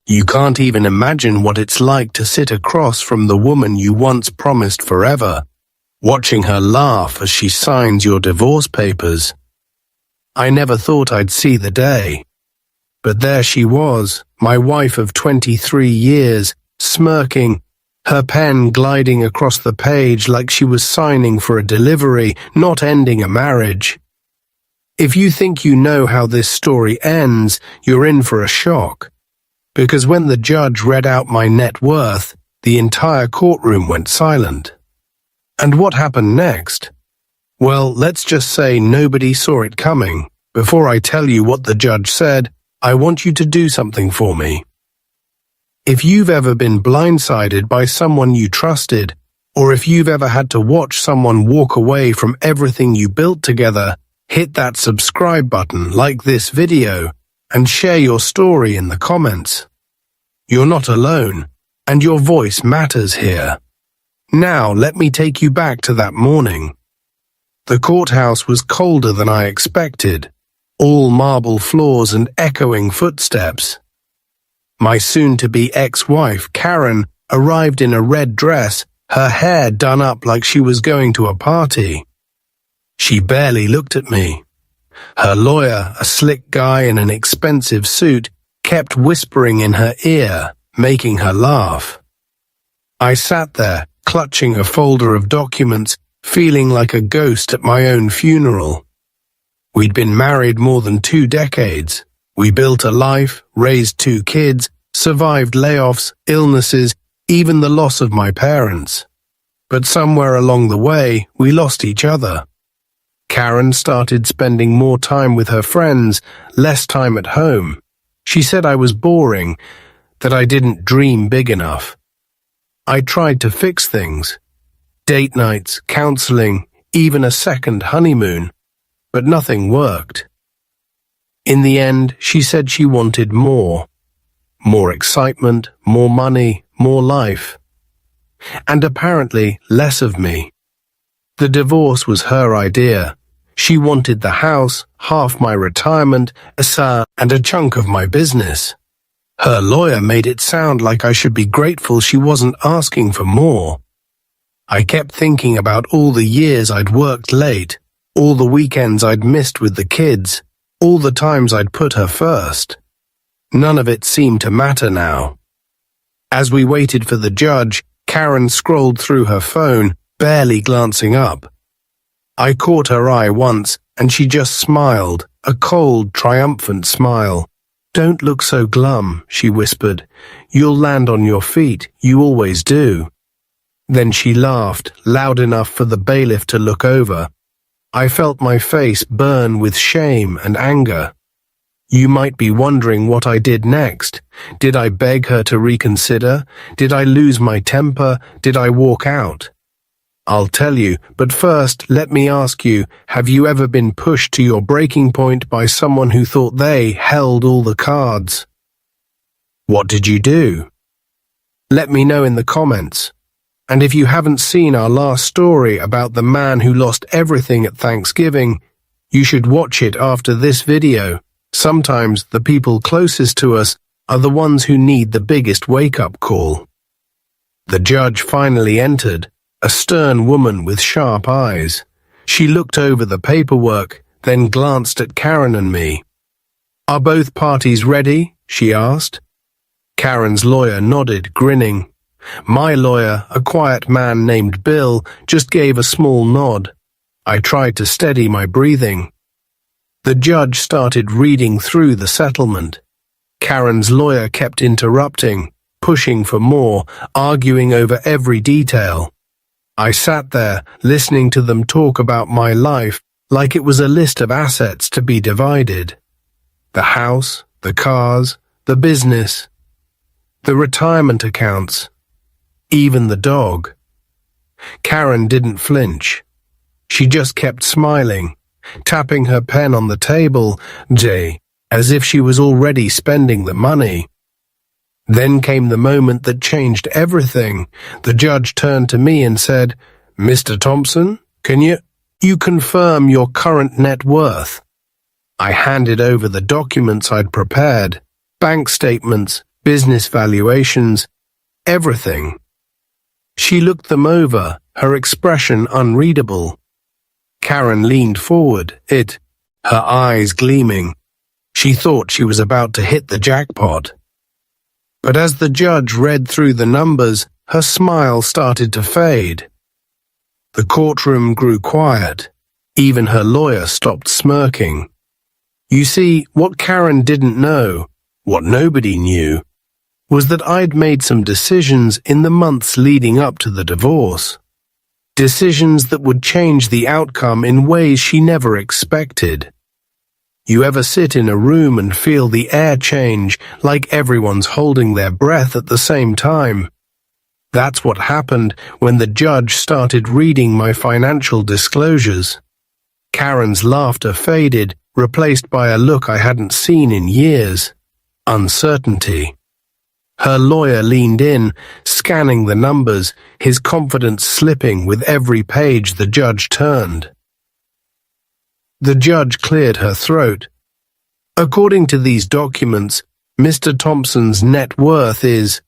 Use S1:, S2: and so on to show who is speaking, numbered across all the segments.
S1: You can't even imagine what it's like to sit across from the woman you once promised forever, watching her laugh as she signs your divorce papers. I never thought I'd see the day. But there she was, my wife of 23 years, smirking, her pen gliding across the page like she was signing for a delivery, not ending a marriage. If you think you know how this story ends, you're in for a shock. Because when the judge read out my net worth, the entire courtroom went silent. And what happened next? Well, let's just say nobody saw it coming. Before I tell you what the judge said, I want you to do something for me. If you've ever been blindsided by someone you trusted, or if you've ever had to watch someone walk away from everything you built together, hit that subscribe button, like this video, and share your story in the comments. You're not alone, and your voice matters here. Now let me take you back to that morning. The courthouse was colder than I expected, all marble floors and echoing footsteps. My soon-to-be ex-wife, Karen, arrived in a red dress, her hair done up like she was going to a party. She barely looked at me. Her lawyer, a slick guy in an expensive suit, kept whispering in her ear, making her laugh. I sat there, clutching a folder of documents, feeling like a ghost at my own funeral. We'd been married more than 2 decades. We built a life, raised 2 kids, survived layoffs, illnesses, even the loss of my parents. But somewhere along the way, we lost each other. Karen started spending more time with her friends, less time at home. She said I was boring, that I didn't dream big enough. I tried to fix things. Date nights, counseling, even a second honeymoon. But nothing worked. In the end, she said she wanted more. More excitement, more money, more life. And apparently less of me. The divorce was her idea. She wanted the house, half my retirement, and a chunk of my business. Her lawyer made it sound like I should be grateful she wasn't asking for more. I kept thinking about all the years I'd worked late, all the weekends I'd missed with the kids, all the times I'd put her first. None of it seemed to matter now. As we waited for the judge, Karen scrolled through her phone, barely glancing up. I caught her eye once, and she just smiled, a cold, triumphant smile. "Don't look so glum," she whispered. "You'll land on your feet, you always do." Then she laughed, loud enough for the bailiff to look over. I felt my face burn with shame and anger. You might be wondering what I did next. Did I beg her to reconsider? Did I lose my temper? Did I walk out? I'll tell you, but first let me ask you, have you ever been pushed to your breaking point by someone who thought they held all the cards? What did you do? Let me know in the comments. And if you haven't seen our last story about the man who lost everything at Thanksgiving, you should watch it after this video. Sometimes the people closest to us are the ones who need the biggest wake-up call. The judge finally entered, a stern woman with sharp eyes. She looked over the paperwork, then glanced at Karen and me. "Are both parties ready?" she asked. Karen's lawyer nodded, grinning. My lawyer, a quiet man named Bill, just gave a small nod. I tried to steady my breathing. The judge started reading through the settlement. Karen's lawyer kept interrupting, pushing for more, arguing over every detail. I sat there, listening to them talk about my life like it was a list of assets to be divided. The house, the cars, the business, the retirement accounts, even the dog. Karen didn't flinch. She just kept smiling, tapping her pen on the table, as if she was already spending the money. Then came the moment that changed everything. The judge turned to me and said, "Mr. Thompson, can you confirm your current net worth?" I handed over the documents I'd prepared, bank statements, business valuations, everything. She looked them over, her expression unreadable. Karen leaned forward, her eyes gleaming. She thought she was about to hit the jackpot. But as the judge read through the numbers, her smile started to fade. The courtroom grew quiet. Even her lawyer stopped smirking. You see, what Karen didn't know, what nobody knew, was that I'd made some decisions in the months leading up to the divorce. Decisions that would change the outcome in ways she never expected. You ever sit in a room and feel the air change, like everyone's holding their breath at the same time? That's what happened when the judge started reading my financial disclosures. Karen's laughter faded, replaced by a look I hadn't seen in years. Uncertainty. Her lawyer leaned in, scanning the numbers, his confidence slipping with every page the judge turned. The judge cleared her throat. According to these documents, Mr. Thompson's net worth is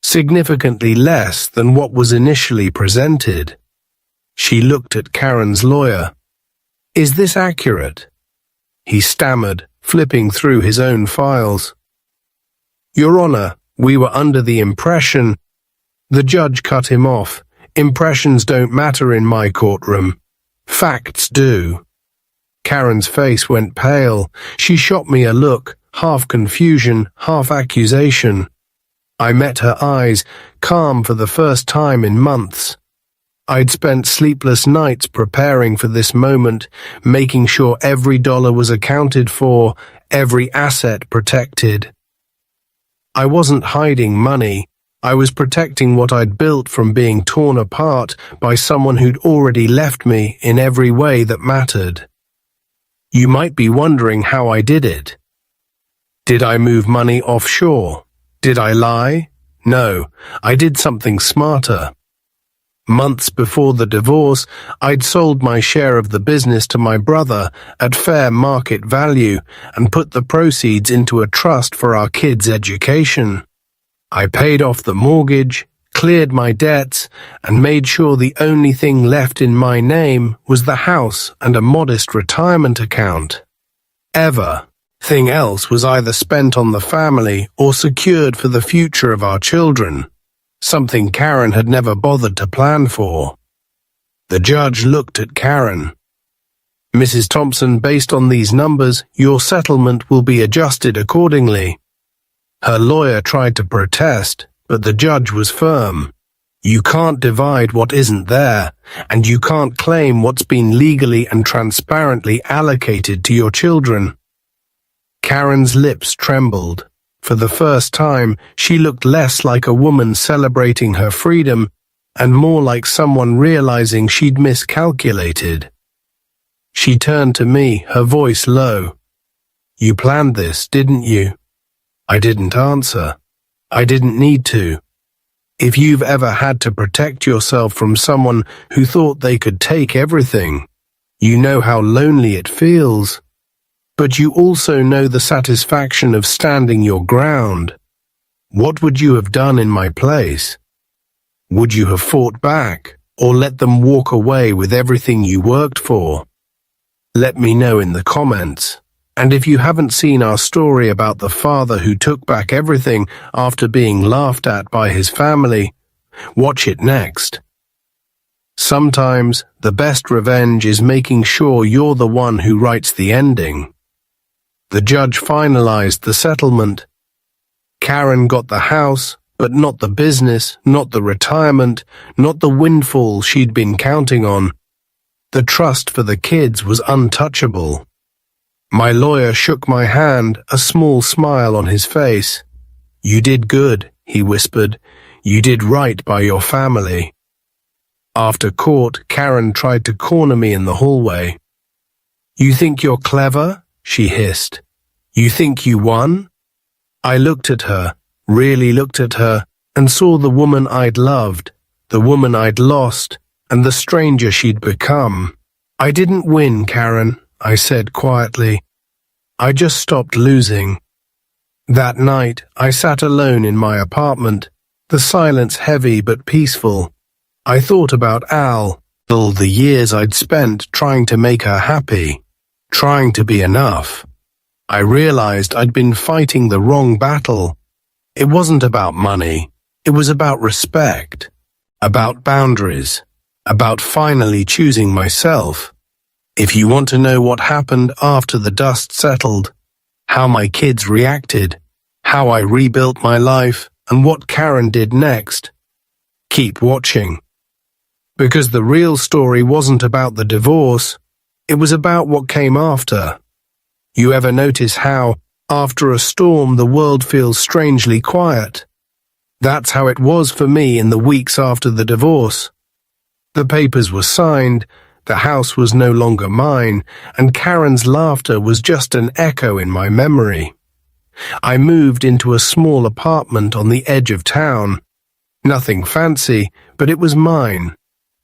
S1: significantly less than what was initially presented. She looked at Karen's lawyer. Is this accurate? He stammered, flipping through his own files. Your Honor, we were under the impression. The judge cut him off. Impressions don't matter in my courtroom. Facts do. Karen's face went pale. She shot me a look, half confusion, half accusation. I met her eyes, calm for the first time in months. I'd spent sleepless nights preparing for this moment, making sure every dollar was accounted for, every asset protected. I wasn't hiding money. I was protecting what I'd built from being torn apart by someone who'd already left me in every way that mattered. You might be wondering how I did it. Did I move money offshore? Did I lie? No, I did something smarter. Months before the divorce, I'd sold my share of the business to my brother at fair market value and put the proceeds into a trust for our kids' education. I paid off the mortgage, cleared my debts, and made sure the only thing left in my name was the house and a modest retirement account. Everything else was either spent on the family or secured for the future of our children. Something Karen had never bothered to plan for. The judge looked at Karen. Mrs. Thompson, based on these numbers, your settlement will be adjusted accordingly. Her lawyer tried to protest, but the judge was firm. You can't divide what isn't there, and you can't claim what's been legally and transparently allocated to your children. Karen's lips trembled. For the first time, she looked less like a woman celebrating her freedom and more like someone realizing she'd miscalculated. She turned to me, her voice low. You planned this, didn't you? I didn't answer. I didn't need to. If you've ever had to protect yourself from someone who thought they could take everything, you know how lonely it feels. But you also know the satisfaction of standing your ground. What would you have done in my place? Would you have fought back, or let them walk away with everything you worked for? Let me know in the comments. And if you haven't seen our story about the father who took back everything after being laughed at by his family, watch it next. Sometimes the best revenge is making sure you're the one who writes the ending. The judge finalized the settlement. Karen got the house, but not the business, not the retirement, not the windfall she'd been counting on. The trust for the kids was untouchable. My lawyer shook my hand, a small smile on his face. You did good, he whispered. You did right by your family. After court, Karen tried to corner me in the hallway. You think you're clever? She hissed. You think you won? I looked at her, really looked at her, and saw the woman I'd loved, the woman I'd lost, and the stranger she'd become. I didn't win, Karen, I said quietly. I just stopped losing. That night, I sat alone in my apartment, the silence heavy but peaceful. I thought about Al, all the years I'd spent trying to make her happy, trying to be enough. I realized I'd been fighting the wrong battle. It wasn't about money. It was about respect, about boundaries, about finally choosing myself. If you want to know what happened after the dust settled, how my kids reacted, how I rebuilt my life, and what Karen did next, keep watching. Because the real story wasn't about the divorce, it was about what came after. You ever notice how, after a storm, the world feels strangely quiet? That's how it was for me in the weeks after the divorce. The papers were signed, the house was no longer mine, and Karen's laughter was just an echo in my memory. I moved into a small apartment on the edge of town. Nothing fancy, but it was mine.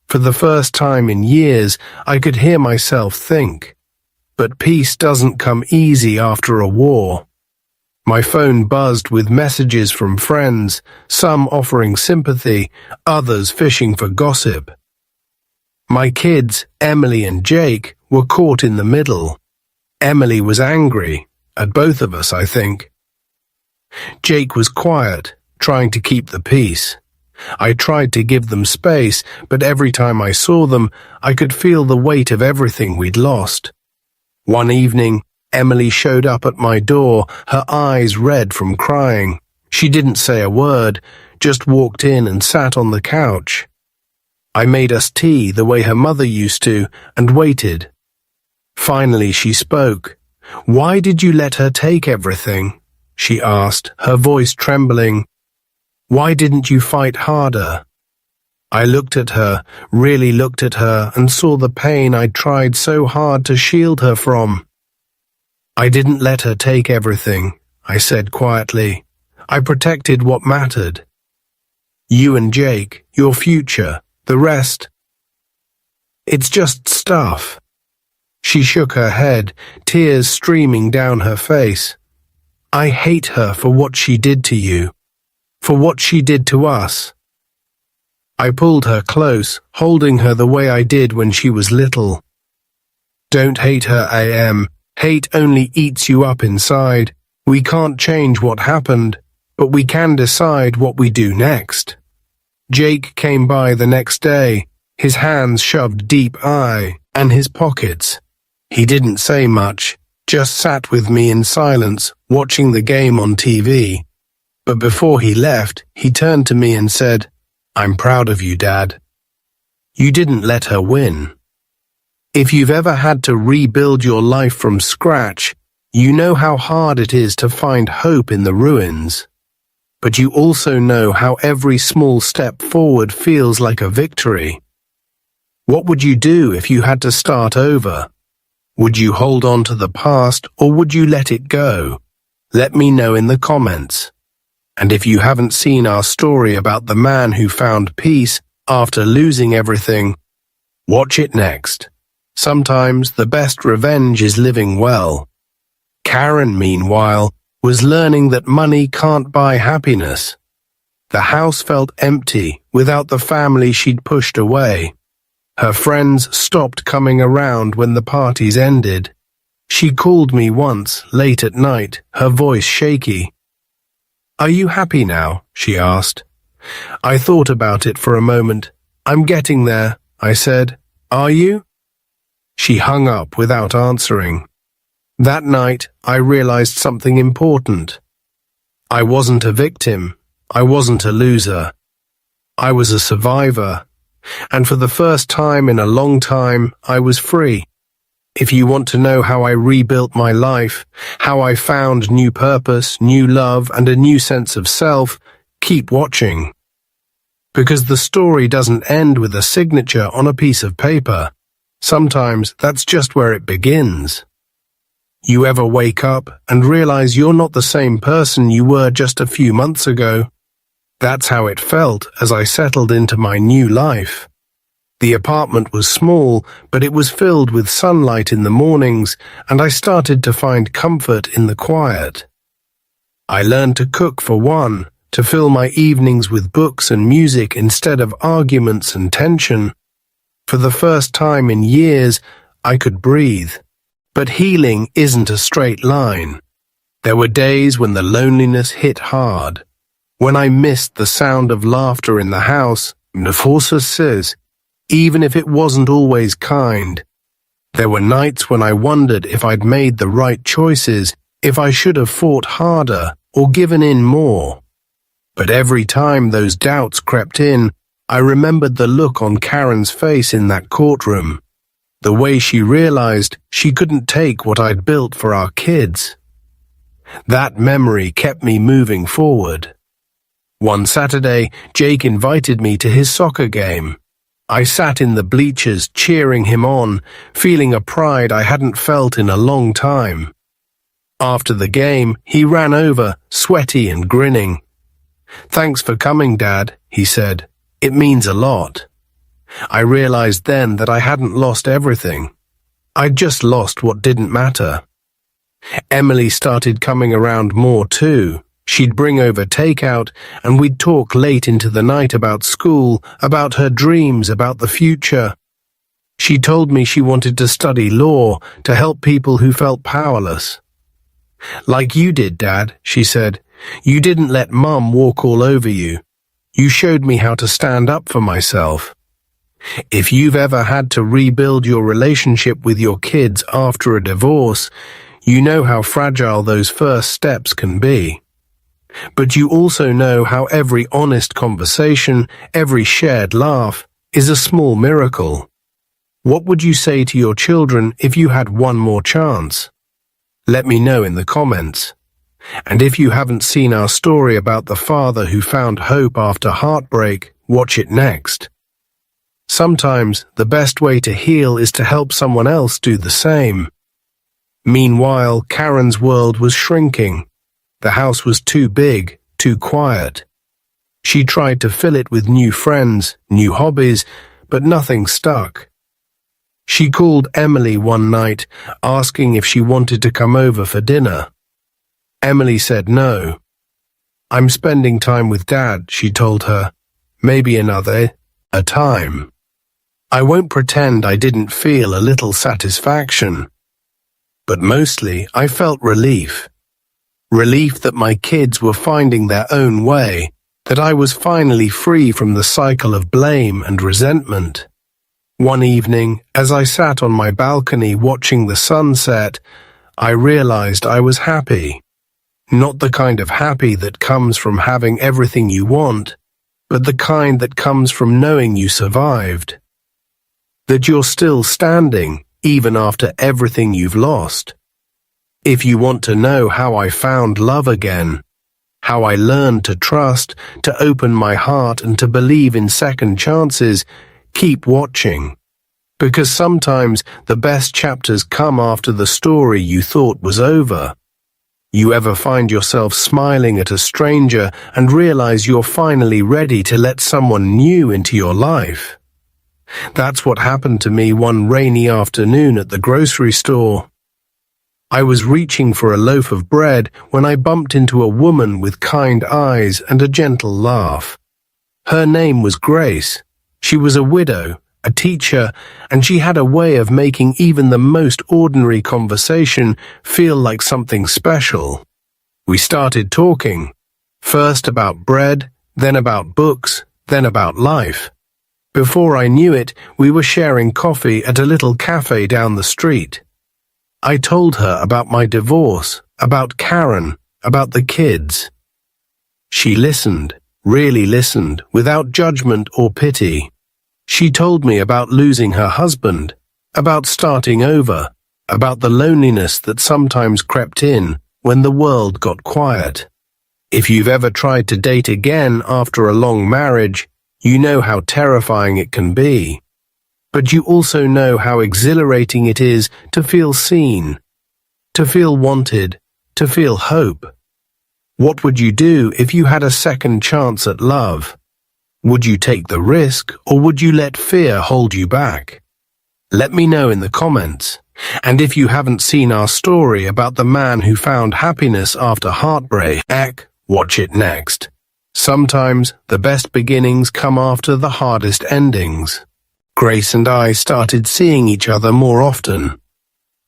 S1: For the first time in years, I could hear myself think. But peace doesn't come easy after a war. My phone buzzed with messages from friends, some offering sympathy, others fishing for gossip. My kids, Emily and Jake, were caught in the middle. Emily was angry, at both of us, I think. Jake was quiet, trying to keep the peace. I tried to give them space, but every time I saw them, I could feel the weight of everything we'd lost. One evening, Emily showed up at my door, her eyes red from crying. She didn't say a word, just walked in and sat on the couch. I made us tea the way her mother used to, and waited. Finally she spoke. "Why did you let her take everything?" she asked, her voice trembling. "Why didn't you fight harder?" I looked at her, really looked at her, and saw the pain I'd tried so hard to shield her from. "I didn't let her take everything," I said quietly. "I protected what mattered. You and Jake, your future, the rest. It's just stuff." She shook her head, tears streaming down her face. "I hate her for what she did to you, for what she did to us." I pulled her close, holding her the way I did when she was little. "Don't hate her, AM. Hate only eats you up inside. We can't change what happened, but we can decide what we do next." Jake came by the next day, his hands shoved deep in his pockets. He didn't say much, just sat with me in silence, watching the game on TV. But before he left, he turned to me and said, "I'm proud of you, Dad. You didn't let her win." If you've ever had to rebuild your life from scratch, you know how hard it is to find hope in the ruins. But you also know how every small step forward feels like a victory. What would you do if you had to start over? Would you hold on to the past, or would you let it go? Let me know in the comments. And if you haven't seen our story about the man who found peace after losing everything, watch it next. Sometimes the best revenge is living well. Karen, meanwhile, was learning that money can't buy happiness. The house felt empty without the family she'd pushed away. Her friends stopped coming around when the parties ended. She called me once, late at night, her voice shaky. "Are you happy now?" she asked. I thought about it for a moment. "I'm getting there," I said. "Are you?" She hung up without answering. That night, I realized something important. I wasn't a victim. I wasn't a loser. I was a survivor. And for the first time in a long time, I was free. If you want to know how I rebuilt my life, how I found new purpose, new love, and a new sense of self, keep watching. Because the story doesn't end with a signature on a piece of paper. Sometimes that's just where it begins. You ever wake up and realize you're not the same person you were just a few months ago? That's how it felt as I settled into my new life. The apartment was small, but it was filled with sunlight in the mornings, and I started to find comfort in the quiet. I learned to cook for one, to fill my evenings with books and music instead of arguments and tension. For the first time in years, I could breathe. But healing isn't a straight line. There were days when the loneliness hit hard, when I missed the sound of laughter in the house, even if it wasn't always kind. There were nights when I wondered if I'd made the right choices, if I should have fought harder or given in more. But every time those doubts crept in, I remembered the look on Karen's face in that courtroom, the way she realized she couldn't take what I'd built for our kids. That memory kept me moving forward. One Saturday, Jake invited me to his soccer game. I sat in the bleachers cheering him on, feeling a pride I hadn't felt in a long time. After the game, he ran over, sweaty and grinning. "Thanks for coming, Dad," he said. "It means a lot." I realized then that I hadn't lost everything. I'd just lost what didn't matter. Emily started coming around more too. She'd bring over takeout, and we'd talk late into the night about school, about her dreams, about the future. She told me she wanted to study law to help people who felt powerless. "Like you did, Dad," she said. "You didn't let Mum walk all over you. You showed me how to stand up for myself." If you've ever had to rebuild your relationship with your kids after a divorce, you know how fragile those first steps can be. But you also know how every honest conversation, every shared laugh, is a small miracle. What would you say to your children if you had one more chance? Let me know in the comments. And if you haven't seen our story about the father who found hope after heartbreak, watch it next. Sometimes the best way to heal is to help someone else do the same. Meanwhile, Karen's world was shrinking. The house was too big, too quiet. She tried to fill it with new friends, new hobbies, but nothing stuck. She called Emily one night, asking if she wanted to come over for dinner. Emily said no. "I'm spending time with Dad," she told her. "Maybe another time. I won't pretend I didn't feel a little satisfaction. But mostly I felt relief. Relief that my kids were finding their own way, that I was finally free from the cycle of blame and resentment. One evening, as I sat on my balcony watching the sunset, I realized I was happy. Not the kind of happy that comes from having everything you want, but the kind that comes from knowing you survived. That you're still standing, even after everything you've lost. If you want to know how I found love again, how I learned to trust, to open my heart and to believe in second chances, keep watching. Because sometimes the best chapters come after the story you thought was over. You ever find yourself smiling at a stranger and realize you're finally ready to let someone new into your life? That's what happened to me one rainy afternoon at the grocery store. I was reaching for a loaf of bread when I bumped into a woman with kind eyes and a gentle laugh. Her name was Grace. She was a widow, a teacher, and she had a way of making even the most ordinary conversation feel like something special. We started talking, first about bread, then about books, then about life. Before I knew it, we were sharing coffee at a little cafe down the street. I told her about my divorce, about Karen, about the kids. She listened, really listened, without judgment or pity. She told me about losing her husband, about starting over, about the loneliness that sometimes crept in when the world got quiet. If you've ever tried to date again after a long marriage, you know how terrifying it can be. But you also know how exhilarating it is to feel seen, to feel wanted, to feel hope. What would you do if you had a second chance at love? Would you take the risk, or would you let fear hold you back? Let me know in the comments. And if you haven't seen our story about the man who found happiness after heartbreak, watch it next. Sometimes the best beginnings come after the hardest endings. Grace and I started seeing each other more often.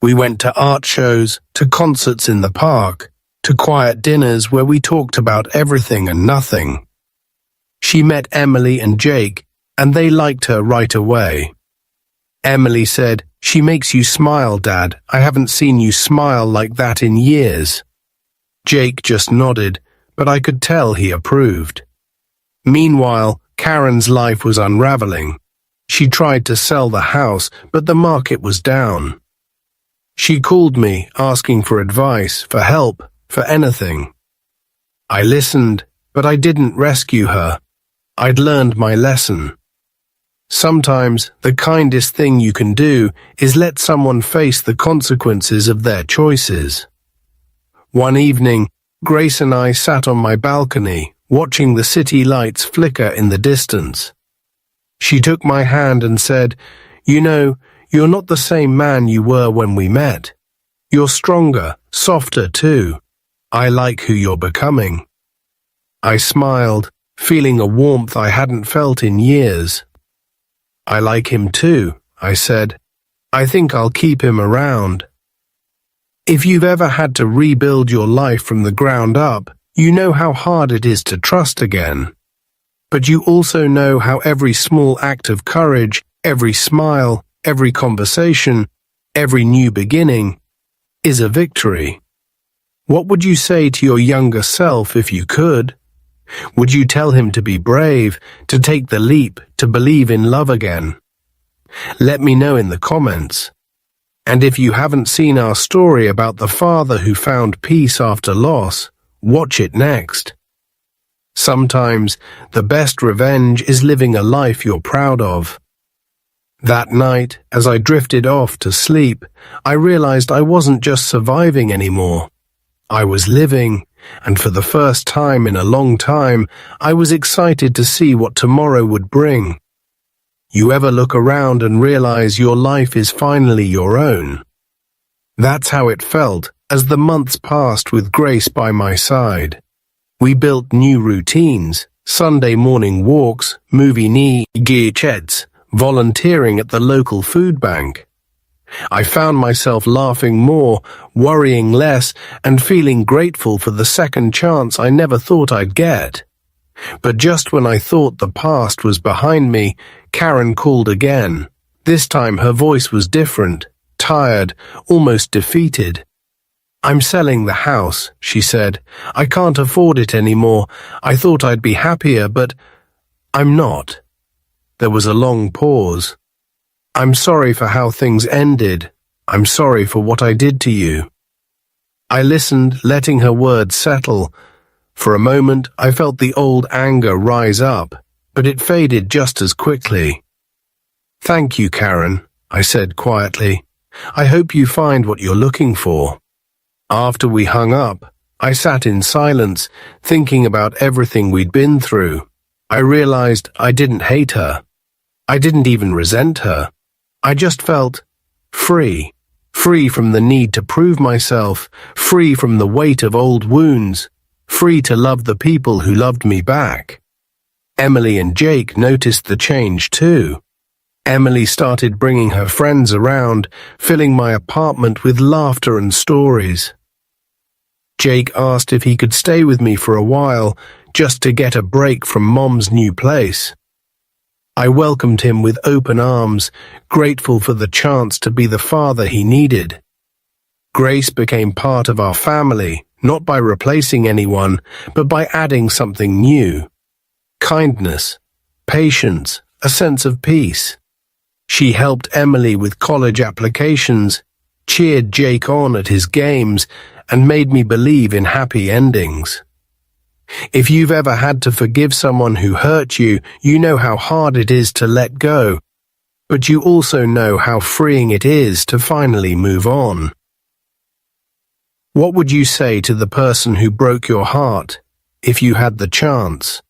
S1: We went to art shows, to concerts in the park, to quiet dinners where we talked about everything and nothing. She met Emily and Jake, and they liked her right away. Emily said, "She makes you smile, Dad. I haven't seen you smile like that in years." Jake just nodded, but I could tell he approved. Meanwhile, Karen's life was unraveling. She tried to sell the house, but the market was down. She called me, asking for advice, for help, for anything. I listened, but I didn't rescue her. I'd learned my lesson. Sometimes the kindest thing you can do is let someone face the consequences of their choices. One evening, Grace and I sat on my balcony, watching the city lights flicker in the distance. She took my hand and said, "You know, you're not the same man you were when we met. You're stronger, softer too. I like who you're becoming." I smiled, feeling a warmth I hadn't felt in years. "I like him too," I said. "I think I'll keep him around." If you've ever had to rebuild your life from the ground up, you know how hard it is to trust again. But you also know how every small act of courage, every smile, every conversation, every new beginning is a victory. What would you say to your younger self if you could? Would you tell him to be brave, to take the leap, to believe in love again? Let me know in the comments. And if you haven't seen our story about the father who found peace after loss, watch it next. Sometimes the best revenge is living a life you're proud of. That night, as I drifted off to sleep, I realized I wasn't just surviving anymore. I was living, and for the first time in a long time, I was excited to see what tomorrow would bring. You ever look around and realize your life is finally your own? That's how it felt as the months passed with Grace by my side. We built new routines, Sunday morning walks, movie nights, volunteering at the local food bank. I found myself laughing more, worrying less, and feeling grateful for the second chance I never thought I'd get. But just when I thought the past was behind me, Karen called again. This time her voice was different, tired, almost defeated. "I'm selling the house," she said. "I can't afford it anymore. I thought I'd be happier, but I'm not." There was a long pause. "I'm sorry for how things ended. I'm sorry for what I did to you." I listened, letting her words settle. For a moment, I felt the old anger rise up, but it faded just as quickly. "Thank you, Karen," I said quietly. "I hope you find what you're looking for." After we hung up, I sat in silence, thinking about everything we'd been through. I realized I didn't hate her. I didn't even resent her. I just felt free. Free from the need to prove myself, free from the weight of old wounds, free to love the people who loved me back. Emily and Jake noticed the change too. Emily started bringing her friends around, filling my apartment with laughter and stories. Jake asked if he could stay with me for a while, just to get a break from Mom's new place. I welcomed him with open arms, grateful for the chance to be the father he needed. Grace became part of our family, not by replacing anyone, but by adding something new. Kindness, patience, a sense of peace. She helped Emily with college applications, cheered Jake on at his games, and made me believe in happy endings. If you've ever had to forgive someone who hurt you, you know how hard it is to let go, but you also know how freeing it is to finally move on. What would you say to the person who broke your heart, if you had the chance?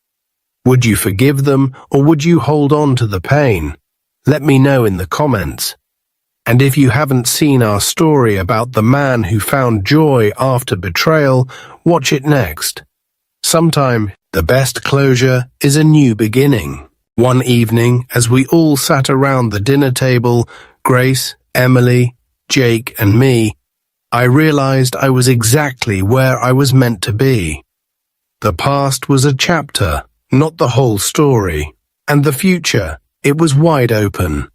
S1: Would you forgive them, or would you hold on to the pain? Let me know in the comments. And if you haven't seen our story about the man who found joy after betrayal, watch it next. Sometime, the best closure is a new beginning. One evening, as we all sat around the dinner table, Grace, Emily, Jake, and me, I realized I was exactly where I was meant to be. The past was a chapter, not the whole story, and the future, it was wide open.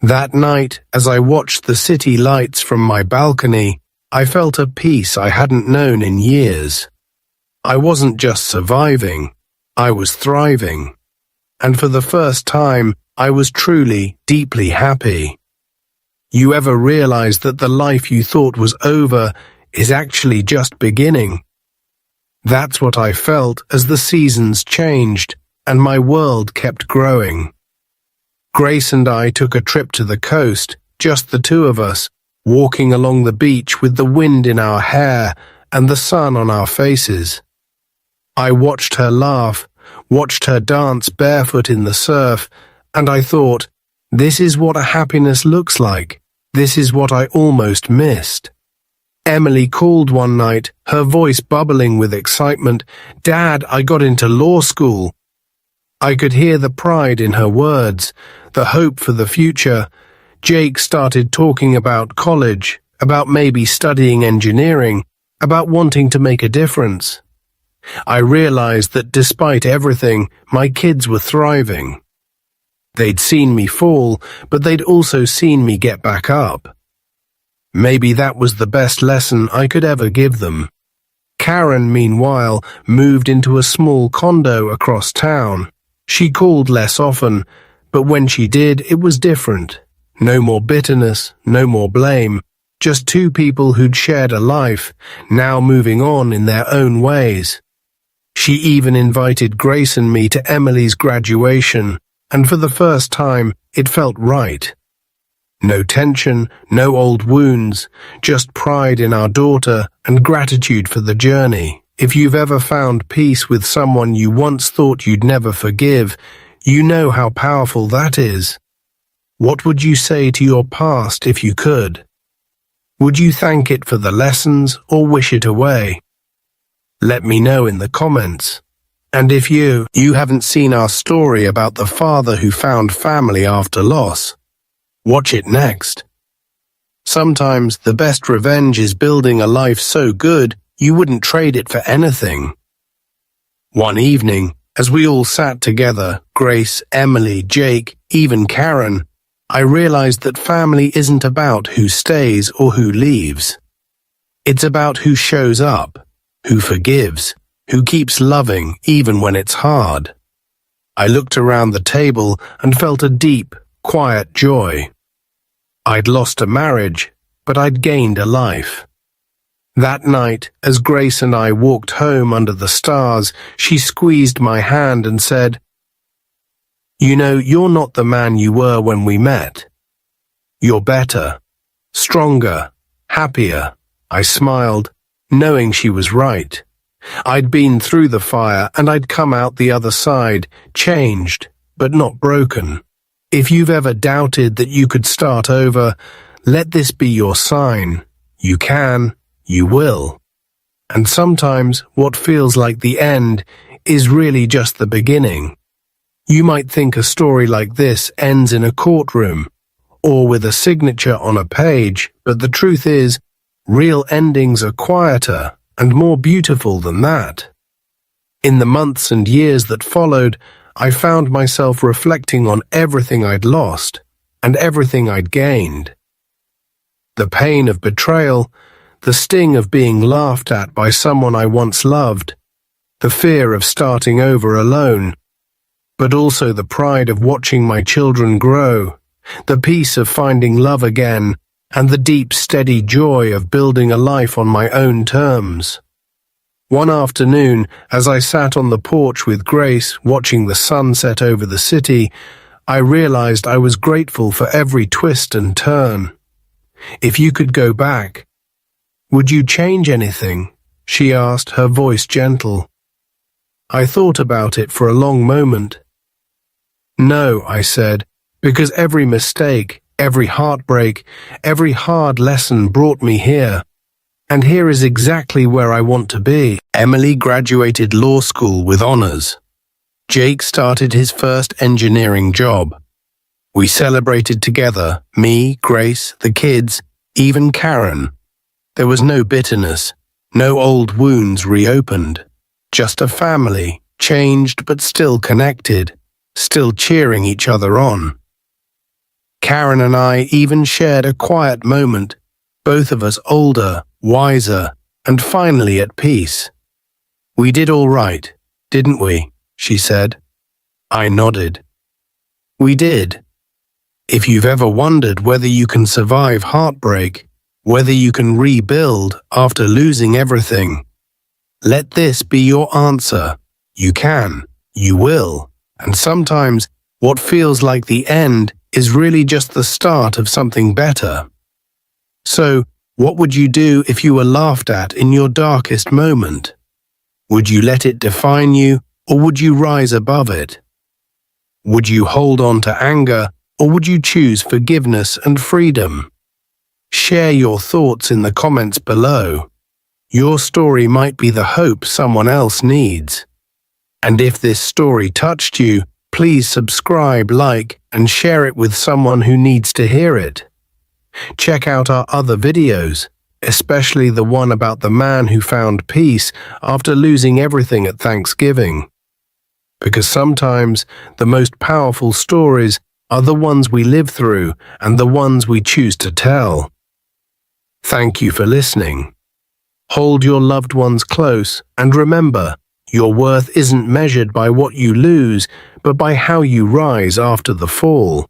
S1: That night, as I watched the city lights from my balcony, I felt a peace I hadn't known in years. I wasn't just surviving, I was thriving. And for the first time, I was truly, deeply happy. You ever realize that the life you thought was over is actually just beginning? That's what I felt as the seasons changed and my world kept growing. Grace and I took a trip to the coast, just the two of us, walking along the beach with the wind in our hair and the sun on our faces. I watched her laugh, watched her dance barefoot in the surf, and I thought, this is what a happiness looks like. This is what I almost missed. Emily called one night, her voice bubbling with excitement. "Dad, I got into law school." I could hear the pride in her words, the hope for the future. Jake started talking about college, about maybe studying engineering, about wanting to make a difference. I realized that despite everything, my kids were thriving. They'd seen me fall, but they'd also seen me get back up. Maybe that was the best lesson I could ever give them. Karen, meanwhile, moved into a small condo across town. She called less often, but when she did, it was different. No more bitterness, no more blame, just two people who'd shared a life, now moving on in their own ways. She even invited Grace and me to Emily's graduation, and for the first time, it felt right. No tension, no old wounds, just pride in our daughter and gratitude for the journey. If you've ever found peace with someone you once thought you'd never forgive, you know how powerful that is. What would you say to your past if you could? Would you thank it for the lessons or wish it away? Let me know in the comments. And if you haven't seen our story about the father who found family after loss, watch it next. Sometimes the best revenge is building a life so good you wouldn't trade it for anything. One evening, as we all sat together, Grace, Emily, Jake, even Karen, I realized that family isn't about who stays or who leaves. It's about who shows up, who forgives, who keeps loving even when it's hard. I looked around the table and felt a deep, quiet joy. I'd lost a marriage, but I'd gained a life. That night, as Grace and I walked home under the stars, she squeezed my hand and said, "You know, you're not the man you were when we met. You're better, stronger, happier." I smiled, knowing she was right. I'd been through the fire and I'd come out the other side, changed, but not broken. If you've ever doubted that you could start over, let this be your sign. You can, you will. And sometimes what feels like the end is really just the beginning. You might think a story like this ends in a courtroom or with a signature on a page, but the truth is, real endings are quieter and more beautiful than that. In the months and years that followed, I found myself reflecting on everything I'd lost and everything I'd gained. The pain of betrayal, the sting of being laughed at by someone I once loved, the fear of starting over alone, but also the pride of watching my children grow, the peace of finding love again, and the deep, steady joy of building a life on my own terms. One afternoon, as I sat on the porch with Grace, watching the sunset over the city, I realized I was grateful for every twist and turn. "If you could go back, would you change anything?" she asked, her voice gentle. I thought about it for a long moment. "No," I said, "because every mistake, Every heartbreak, every hard lesson brought me here. And here is exactly where I want to be. Emily graduated law school with honors. Jake started his first engineering job. We celebrated together, me, Grace, the kids, even Karen. There was no bitterness, no old wounds reopened. Just a family, changed but still connected, still cheering each other on. Karen and I even shared a quiet moment, both of us older, wiser, and finally at peace. "We did all right, didn't we?" she said. I nodded. We did. If you've ever wondered whether you can survive heartbreak, whether you can rebuild after losing everything, let this be your answer. You can, you will, and sometimes what feels like the end is really just the start of something better. So, what would you do if you were laughed at in your darkest moment? Would you let it define you, or would you rise above it? Would you hold on to anger, or would you choose forgiveness and freedom? Share your thoughts in the comments below. Your story might be the hope someone else needs. And if this story touched you, please subscribe, like, and share it with someone who needs to hear it. Check out our other videos, especially the one about the man who found peace after losing everything at Thanksgiving. Because sometimes the most powerful stories are the ones we live through and the ones we choose to tell. Thank you for listening. Hold your loved ones close, and remember, your worth isn't measured by what you lose, but by how you rise after the fall.